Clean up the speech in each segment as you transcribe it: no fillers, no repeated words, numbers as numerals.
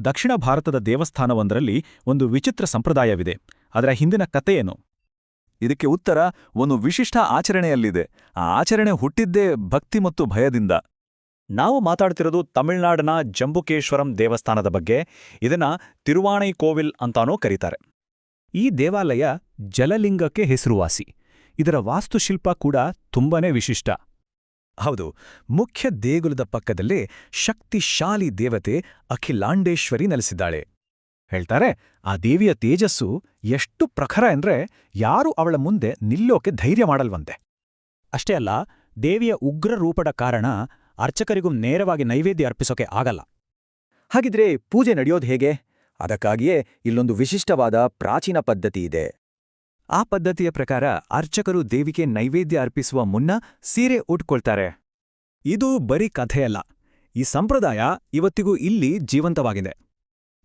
ದಕ್ಷಿಣ ಭಾರತದ ದೇವಸ್ಥಾನವೊಂದರಲ್ಲಿ ಒಂದು ವಿಚಿತ್ರ ಸಂಪ್ರದಾಯವಿದೆ. ಅದರ ಹಿಂದಿನ ಕಥೆಯೇನು? ಇದಕ್ಕೆ ಉತ್ತರ ಒಂದು ವಿಶಿಷ್ಟ ಆಚರಣೆಯಲ್ಲಿದೆ. ಆ ಆಚರಣೆ ಹುಟ್ಟಿದ್ದೇ ಭಕ್ತಿ ಮತ್ತು ಭಯದಿಂದ. ನಾವು ಮಾತಾಡ್ತಿರೋದು ತಮಿಳುನಾಡಿನ ಜಂಬುಕೇಶ್ವರಂ ದೇವಸ್ಥಾನದ ಬಗ್ಗೆ. ಇದನ್ನ ತಿರುವಾಣೈಕೋವಿಲ್ ಅಂತಾನೂ ಕರೀತಾರೆ. ಈ ದೇವಾಲಯ ಜಲಲಿಂಗಕ್ಕೆ ಹೆಸರುವಾಸಿ. ಇದರ ವಾಸ್ತುಶಿಲ್ಪ ಕೂಡ ತುಂಬಾನೇ ವಿಶಿಷ್ಟ. ಹೌದು, ಮುಖ್ಯ ದೇಗುಲದ ಪಕ್ಕದಲ್ಲೇ ಶಕ್ತಿಶಾಲಿ ದೇವತೆ ಅಖಿಲಾಂಡೇಶ್ವರಿ ನೆಲೆಸಿದ್ದಾಳೆ. ಹೇಳ್ತಾರೆ, ಆ ದೇವಿಯ ತೇಜಸ್ಸು ಎಷ್ಟು ಪ್ರಖರ ಅಂದ್ರೆ ಯಾರೂ ಅವಳ ಮುಂದೆ ನಿಲ್ಲೋಕೆ ಧೈರ್ಯ ಮಾಡಲ್ವಂತೆ. ಅಷ್ಟೇ ಅಲ್ಲ, ದೇವಿಯ ಉಗ್ರ ರೂಪದ ಕಾರಣ ಅರ್ಚಕರಿಗೂ ನೇರವಾಗಿ ನೈವೇದ್ಯ ಅರ್ಪಿಸೋಕೆ ಆಗಲ್ಲ. ಹಾಗಿದ್ರೆ ಪೂಜೆ ನಡೆಯೋದು ಹೇಗೆ? ಅದಕ್ಕಾಗಿಯೇ ಇಲ್ಲೊಂದು ವಿಶಿಷ್ಟವಾದ ಪ್ರಾಚೀನ ಪದ್ಧತಿ ಇದೆ. ಆ ಪದ್ಧತಿಯ ಪ್ರಕಾರ ಅರ್ಚಕರು ದೇವಿಗೆ ನೈವೇದ್ಯ ಅರ್ಪಿಸುವ ಮುನ್ನ ಸೀರೆ ಉಟ್ಕೊಳ್ತಾರೆ. ಇದು ಬರೀ ಕಥೆಯಲ್ಲ. ಈ ಸಂಪ್ರದಾಯ ಇವತ್ತಿಗೂ ಇಲ್ಲಿ ಜೀವಂತವಾಗಿದೆ.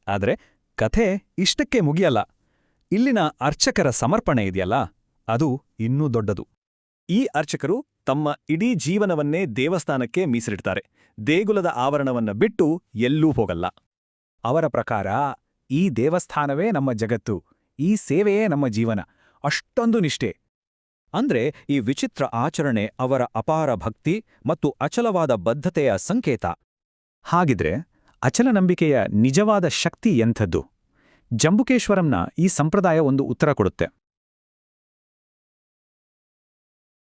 ಆದರೆ ಕಥೆ ಇಷ್ಟಕ್ಕೆ ಮುಗಿಯಲ್ಲ. ಇಲ್ಲಿನ ಅರ್ಚಕರ ಸಮರ್ಪಣೆ ಇದೆಯಲ್ಲ, ಅದು ಇನ್ನೂ ದೊಡ್ಡದು. ಈ ಅರ್ಚಕರು ತಮ್ಮ ಇಡೀ ಜೀವನವನ್ನೇ ದೇವಸ್ಥಾನಕ್ಕೆ ಮೀಸಲಿಡ್ತಾರೆ. ದೇಗುಲದ ಆವರಣವನ್ನ ಬಿಟ್ಟು ಎಲ್ಲೂ ಹೋಗಲ್ಲ. ಅವರ ಪ್ರಕಾರ ಈ ದೇವಸ್ಥಾನವೇ ನಮ್ಮ ಜಗತ್ತು, ಈ ಸೇವೆಯೇ ನಮ್ಮ ಜೀವನ. ಅಷ್ಟೊಂದು ನಿಷ್ಠೆ. ಅಂದ್ರೆ ಈ ವಿಚಿತ್ರ ಆಚರಣೆ ಅವರ ಅಪಾರ ಭಕ್ತಿ ಮತ್ತು ಅಚಲವಾದ ಬದ್ಧತೆಯ ಸಂಕೇತ. ಹಾಗಿದ್ರೆ ಅಚಲ ನಂಬಿಕೆಯ ನಿಜವಾದ ಶಕ್ತಿ ಎಂಥದ್ದು? ಜಂಬುಕೇಶ್ವರಂನ ಈ ಸಂಪ್ರದಾಯ ಒಂದು ಉತ್ತರ ಕೊಡುತ್ತೆ.